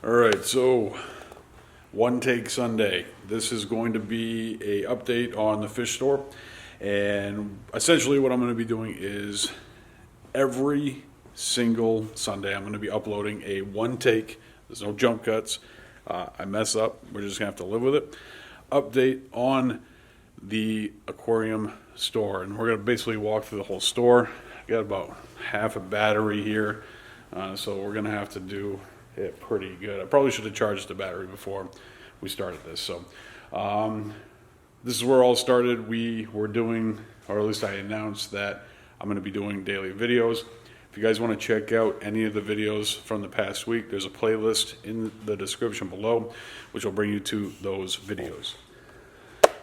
All right, so one take Sunday. This is going to be a update on the fish store, and essentially what I'm going to be doing is every single Sunday I'm going to be uploading a one take. There's no jump cuts. I mess up, we're just gonna have to live with it. Update on the aquarium store, and we're gonna basically walk through the whole store. Got about half a battery here, so we're gonna have to do it pretty good. I probably should have charged the battery before we started this. So this is where it all started. We were doing, or at least I announced that I'm going to be doing daily videos. If you guys want to check out any of the videos from the past week, there's a playlist in the description below which will bring you to those videos.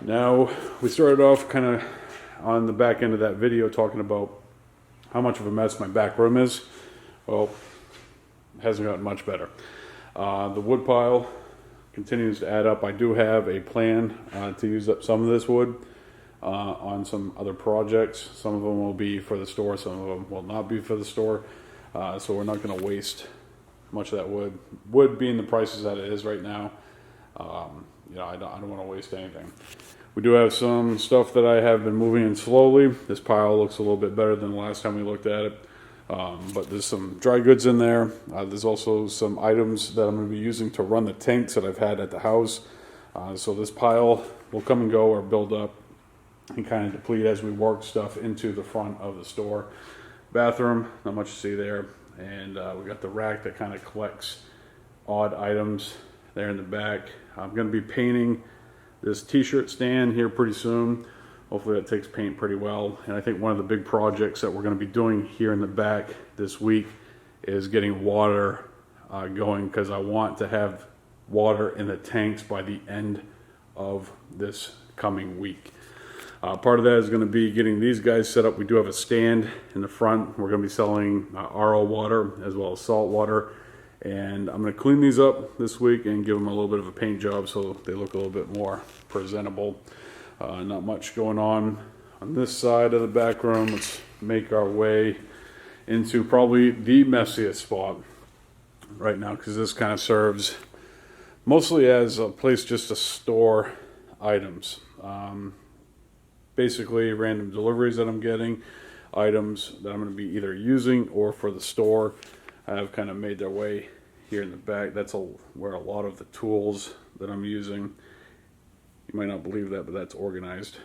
Now, we started off kind of on the back end of that video talking about how much of a mess my back room is. Well, it hasn't gotten much better. The wood pile continues to add up. I do have a plan to use up some of this wood on some other projects. Some of them will be for the store, some of them will not be for the store. So we're not going to waste much of that wood. Wood being the prices that it is right now, I don't want to waste anything. We do have some stuff that I have been moving in slowly. This pile looks a little bit better than the last time we looked at it. But there's some dry goods in there. There's also some items that I'm going to be using to run the tanks that I've had at the house. So this pile will come and go or build up and kind of deplete as we work stuff into the front of the store. Bathroom, not much to see there. And we got the rack that kind of collects odd items there in the back. I'm going to be painting this t-shirt stand here pretty soon. Hopefully that takes paint pretty well. And I think one of the big projects that we're going to be doing here in the back this week is getting water going, because I want to have water in the tanks by the end of this coming week. Part of that is going to be getting these guys set up. We do have a stand in the front. We're going to be selling RO water as well as salt water. And I'm going to clean these up this week and give them a little bit of a paint job so they look a little bit more presentable. Not much going on this side of the back room. Let's make our way into probably the messiest spot right now, because this kind of serves mostly as a place just to store items. Basically random deliveries that I'm getting, items that I'm going to be either using or for the store have kind of made their way here in the back. That's where a lot of the tools that I'm using. You might not believe that, but that's organized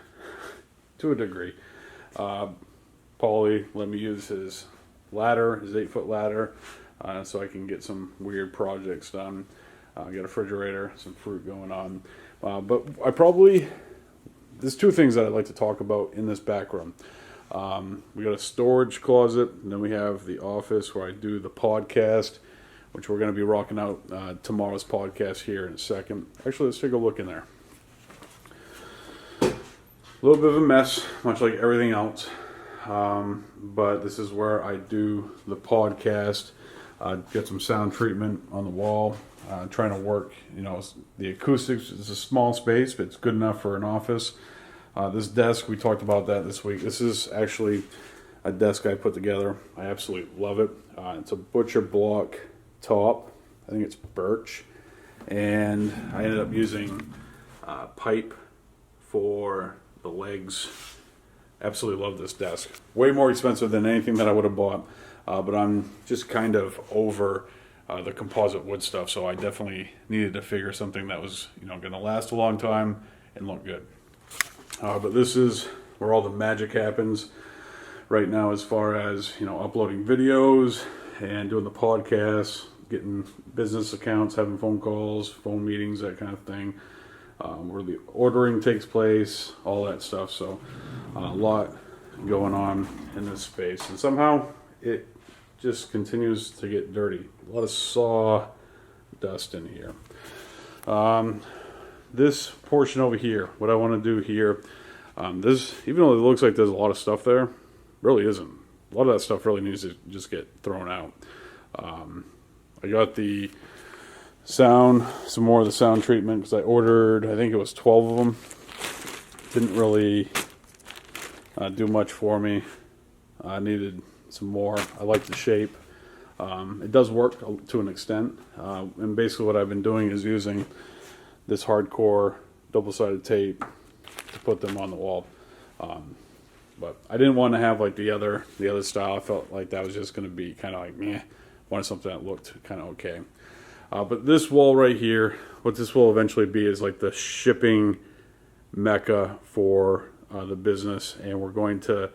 to a degree. Paulie let me use his ladder, his 8-foot ladder, so I can get some weird projects done. Got a refrigerator, some fruit going on. But there's two things that I'd like to talk about in this back room. We got a storage closet, and then we have the office where I do the podcast, which we're going to be rocking out tomorrow's podcast here in a second. Actually, let's take a look in there. A little bit of a mess, much like everything else, but this is where I do the podcast. Get some sound treatment on the wall, trying to work, the acoustics. It's a small space, but it's good enough for an office. This desk, we talked about that this week. This is actually a desk I put together. I absolutely love it. It's a butcher block top. I think it's birch, and I ended up using pipe for the legs. Absolutely love this desk. Way more expensive than anything that I would have bought, but I'm just kind of over the composite wood stuff, so I definitely needed to figure something that was going to last a long time and look good. But this is where all the magic happens right now, as far as uploading videos and doing the podcasts, getting business accounts, having phone calls, phone meetings, that kind of thing. Where the ordering takes place, all that stuff. So a lot going on in this space, and somehow it just continues to get dirty. A lot of sawdust in here. This portion over here, what I want to do here, this, even though it looks like there's a lot of stuff there, really isn't. A lot of that stuff really needs to just get thrown out. I got the some more of the sound treatment, because I ordered, I think it was 12 of them. Didn't really do much for me. I needed some more. I like the shape. It does work to an extent, and basically what I've been doing is using this hardcore double-sided tape to put them on the wall. But I didn't want to have like the other style. I felt like that was just going to be kind of like meh. Wanted something that looked kind of okay. But this wall right here, what this will eventually be is like the shipping mecca for the business, and we're going to,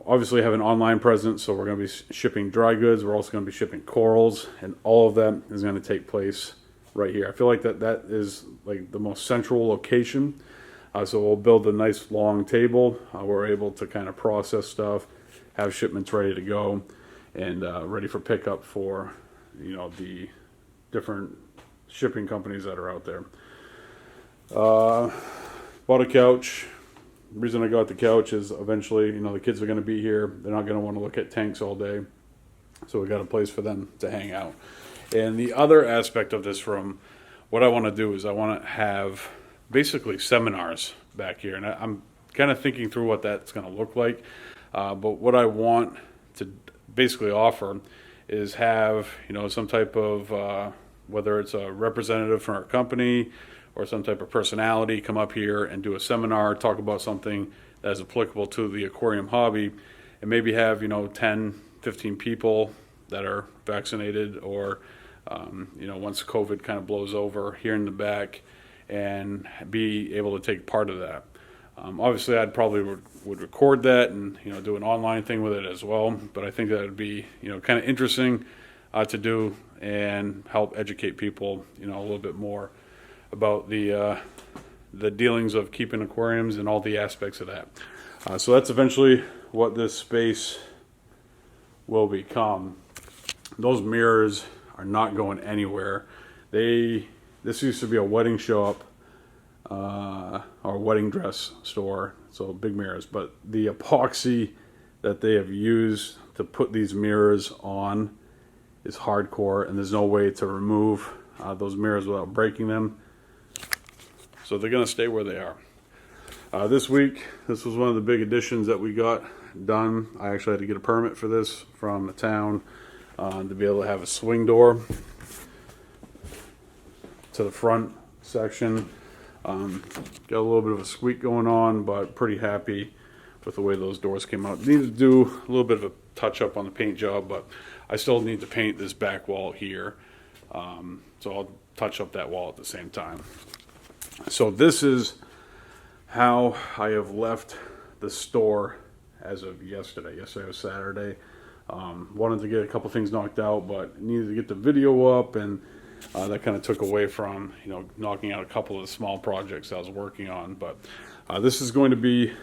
obviously have an online presence, so we're going to be shipping dry goods. We're also going to be shipping corals, and all of that is going to take place right here. I feel like that is like the most central location. So we'll build a nice long table. We're able to kind of process stuff, have shipments ready to go, and ready for pickup for, the different shipping companies that are out there. Bought a couch. The reason I got the couch is eventually, the kids are going to be here. They're not going to want to look at tanks all day. So we got a place for them to hang out. And the other aspect of this room, what I want to do is I want to have basically seminars back here. And I'm kind of thinking through what that's going to look like. But what I want to basically offer is have, some type of, whether it's a representative from our company or some type of personality come up here and do a seminar, talk about something that is applicable to the aquarium hobby, and maybe have, 10, 15 people that are vaccinated or, once COVID kind of blows over here in the back, and be able to take part of that. Obviously, I'd probably would record that and do an online thing with it as well. But I think that would be kind of interesting to do and help educate people a little bit more about the dealings of keeping aquariums and all the aspects of that. So that's eventually what this space will become. Those mirrors are not going anywhere. This used to be a wedding show-up or wedding dress store, so big mirrors. But the epoxy that they have used to put these mirrors on is hardcore, and there's no way to remove those mirrors without breaking them. So they're going to stay where they are. This week, this was one of the big additions that we got done. I actually had to get a permit for this from the town to be able to have a swing door to the front section. Got a little bit of a squeak going on, but pretty happy with the way those doors came out. Need to do a little bit of a touch up on the paint job, but I still need to paint this back wall here. So I'll touch up that wall at the same time. So this is how I have left the store as of yesterday. Yesterday was Saturday. Wanted to get a couple things knocked out, but needed to get the video up, and that kind of took away from knocking out a couple of the small projects I was working on. But this is going to be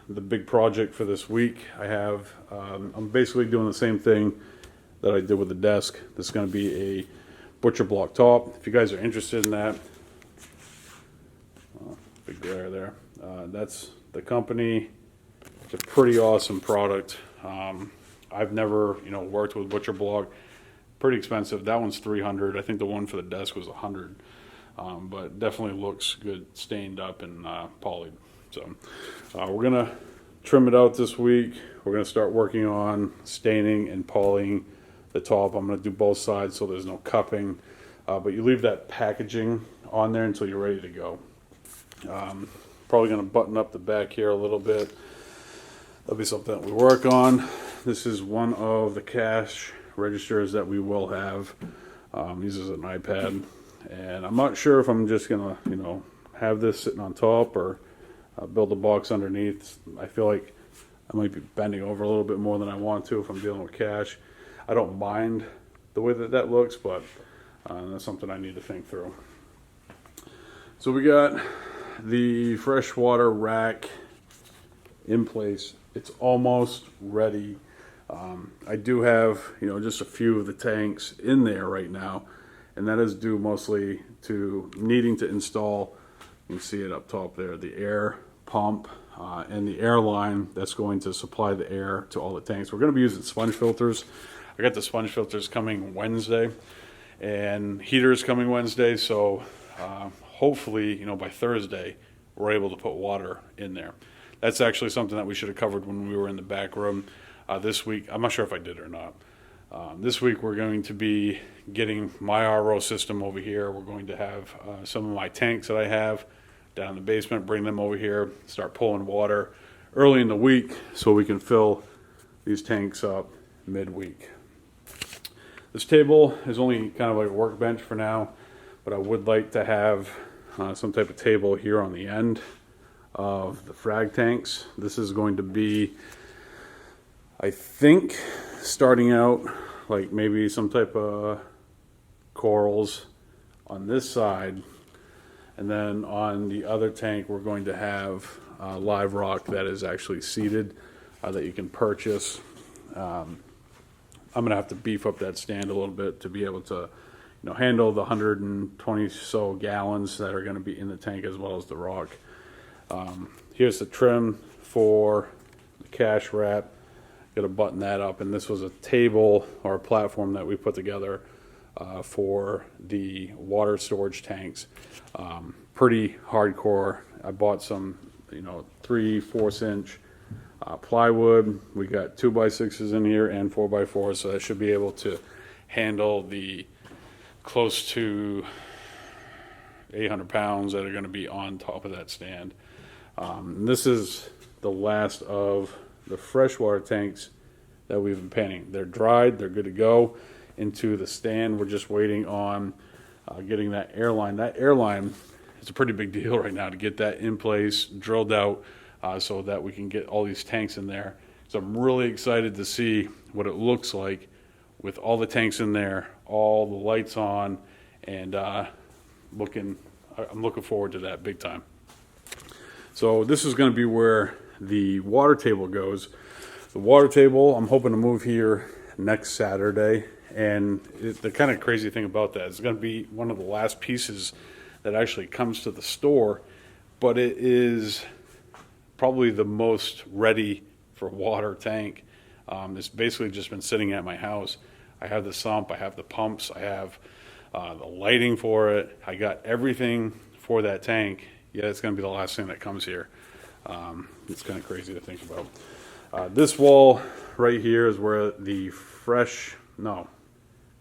the big project for this week. I'm basically doing the same thing that I did with the desk. This is going to be a butcher block top. If you guys are interested in that, big glare there. That's the company. It's a pretty awesome product. I've never worked with butcher block. Pretty expensive. That one's $300. I think the one for the desk was $100. But definitely looks good stained up and polished. So we're gonna trim it out this week. We're gonna start working on staining and polishing the top. I'm gonna do both sides so there's no cupping. But you leave that packaging on there until you're ready to go. Probably gonna button up the back here a little bit. That'll be something that we work on. This is one of the cash registers that we will have. Uses an iPad, and I'm not sure if I'm just gonna have this sitting on top or build a box underneath. I feel like I might be bending over a little bit more than I want to if I'm dealing with cash. I don't mind the way that looks, but that's something I need to think through. So we got the freshwater rack in place. It's almost ready. I do have, just a few of the tanks in there right now, and that is due mostly to needing to install, you can see it up top there, the air pump and the air line that's going to supply the air to all the tanks. We're going to be using sponge filters. I got the sponge filters coming Wednesday, and heaters coming Wednesday, so hopefully, by Thursday, we're able to put water in there. That's actually something that we should have covered when we were in the back room this week. I'm not sure if I did or not. This week we're going to be getting my RO system over here. We're going to have some of my tanks that I have down in the basement, bring them over here, start pulling water early in the week so we can fill these tanks up midweek. This table is only kind of like a workbench for now, but I would like to have some type of table here on the end of the frag tanks. This is going to be, I think, starting out like maybe some type of corals on this side, and then on the other tank we're going to have live rock that is actually seeded that you can purchase. I'm gonna have to beef up that stand a little bit to be able to, handle the 120 so gallons that are going to be in the tank, as well as the rock. Here's the trim for the cash wrap. Got to button that up, and this was a table or a platform that we put together for the water storage tanks. Pretty hardcore. I bought some 3/4 inch plywood. We got 2x6s in here and 4x4s, so that should be able to handle the close to 800 pounds that are going to be on top of that stand. This is the last of the freshwater tanks that we've been painting. They're dried, they're good to go into the stand. We're just waiting on getting that airline. That airline is a pretty big deal right now to get that in place, drilled out, so that we can get all these tanks in there. So I'm really excited to see what it looks like with all the tanks in there, all the lights on, and I'm looking forward to that big time. So this is going to be where the water table goes. The water table, I'm hoping to move here next Saturday, and the kind of crazy thing about that is it's going to be one of the last pieces that actually comes to the store, but it is probably the most ready for water tank. It's basically just been sitting at my house. I have the sump, I have the pumps, I have the lighting for it. I got everything for that tank. Yeah, it's going to be the last thing that comes here. It's kind of crazy to think about. This wall right here is where the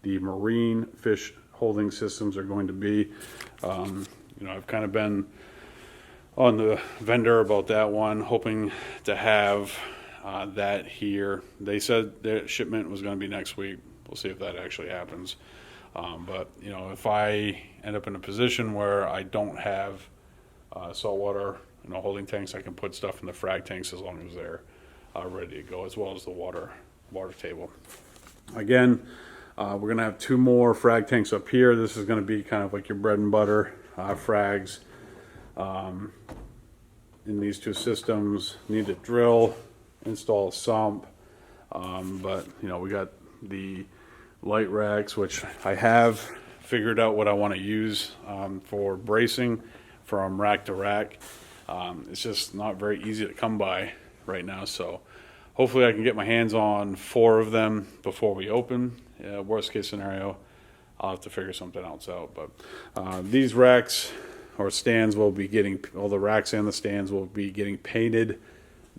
marine fish holding systems are going to be. I've kind of been on the vendor about that one, hoping to have that here. They said their shipment was going to be next week. We'll see if that actually happens. But if I end up in a position where I don't have saltwater holding tanks, I can put stuff in the frag tanks as long as they're ready to go, as well as the water table. Again, we're going to have 2 more frag tanks up here. This is going to be kind of like your bread and butter frags. In these 2 systems, need to drill, install a sump, but we got the light racks, which I have figured out what I want to use for bracing from rack to rack. It's just not very easy to come by right now, so hopefully I can get my hands on 4 of them before we open. Worst case scenario, I'll have to figure something else out, but these racks or stands will be getting, all the racks and the stands will be getting painted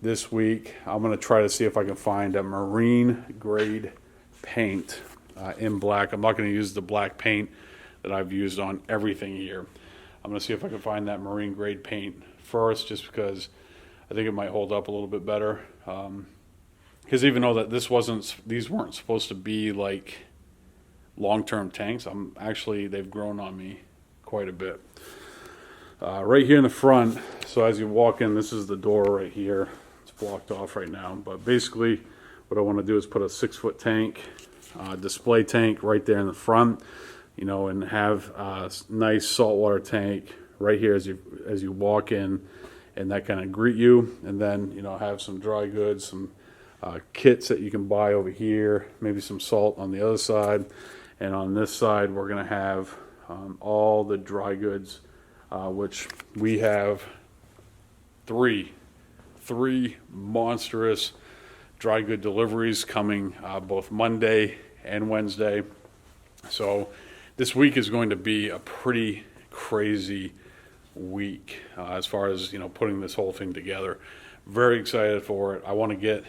this week. I'm going to try to see if I can find a marine grade paint in black. I'm not going to use the black paint that I've used on everything here. I'm going to see if I can find that marine grade paint first, just because I think it might hold up a little bit better. Because even though that these weren't supposed to be like long-term tanks, they've grown on me quite a bit. Right here in the front, so as you walk in, this is the door right here. It's blocked off right now, but basically what I want to do is put a 6-foot tank, display tank right there in the front, and have a nice saltwater tank right here as you walk in, and that kind of greet you. And then have some dry goods, some kits that you can buy over here, maybe some salt on the other side, and on this side we're going to have all the dry goods, which we have three monstrous dry good deliveries coming both Monday and Wednesday. So this week is going to be a pretty crazy week as far as putting this whole thing together. Very excited for it. I want to get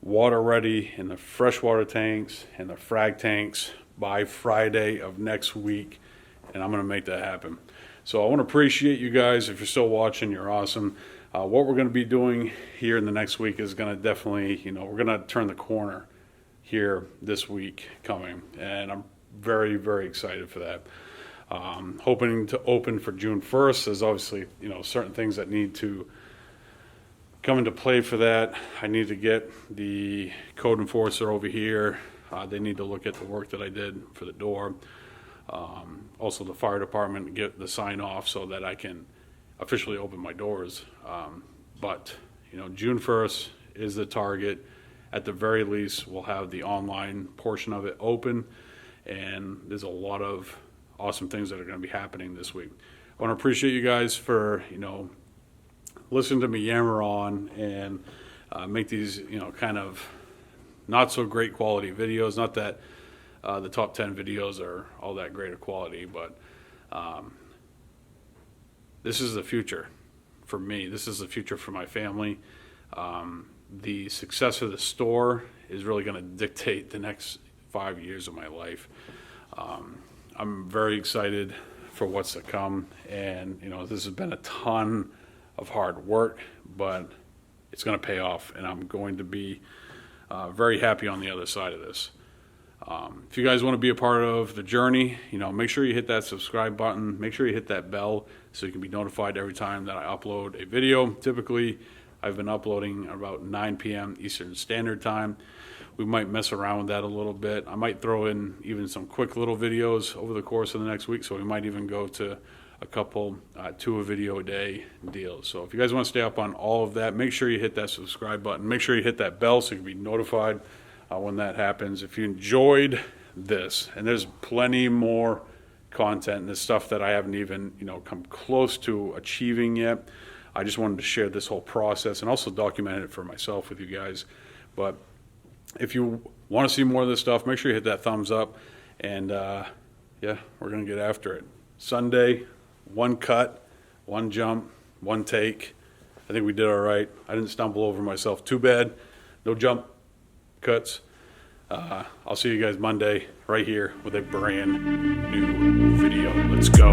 water ready in the freshwater tanks and the frag tanks by Friday of next week, and I'm going to make that happen. So I want to appreciate you guys. If you're still watching, you're awesome. What we're going to be doing here in the next week is going to definitely, we're going to turn the corner here this week coming, and I'm very, very excited for that. Hoping to open for June 1st. There's obviously, certain things that need to come into play for that. I need to get the code enforcer over here. They need to look at the work that I did for the door. Also the fire department to get the sign off so that I can officially open my doors. But June 1st is the target. At the very least, we'll have the online portion of it open, and there's a lot of awesome things that are going to be happening this week. I want to appreciate you guys for listen to me yammer on and make these kind of not so great quality videos. Not that the top 10 videos are all that great of quality, but this is the future for me. This is the future for my family. The success of the store is really going to dictate the next 5 years of my life. I'm very excited for what's to come, and this has been a ton of hard work, but it's going to pay off, and I'm going to be very happy on the other side of this. If you guys want to be a part of the journey, make sure you hit that subscribe button. Make sure you hit that bell so you can be notified every time that I upload a video. Typically, I've been uploading about 9 p.m. Eastern Standard Time. We might mess around with that a little bit. I might throw in even some quick little videos over the course of the next week, so we might even go to a couple 2 video a day deals. So if you guys want to stay up on all of that, make sure you hit that subscribe button. Make sure you hit that bell so you can be notified when that happens. If you enjoyed this, and there's plenty more content and this stuff that I haven't even come close to achieving yet. I just wanted to share this whole process and also document it for myself with you guys. But if you want to see more of this stuff, make sure you hit that thumbs up, and yeah, we're gonna get after it. Sunday, 1 cut, 1 jump, 1 take. I think we did all right. I didn't stumble over myself too bad. No jump cuts. I'll see you guys Monday right here with a brand new video. Let's go.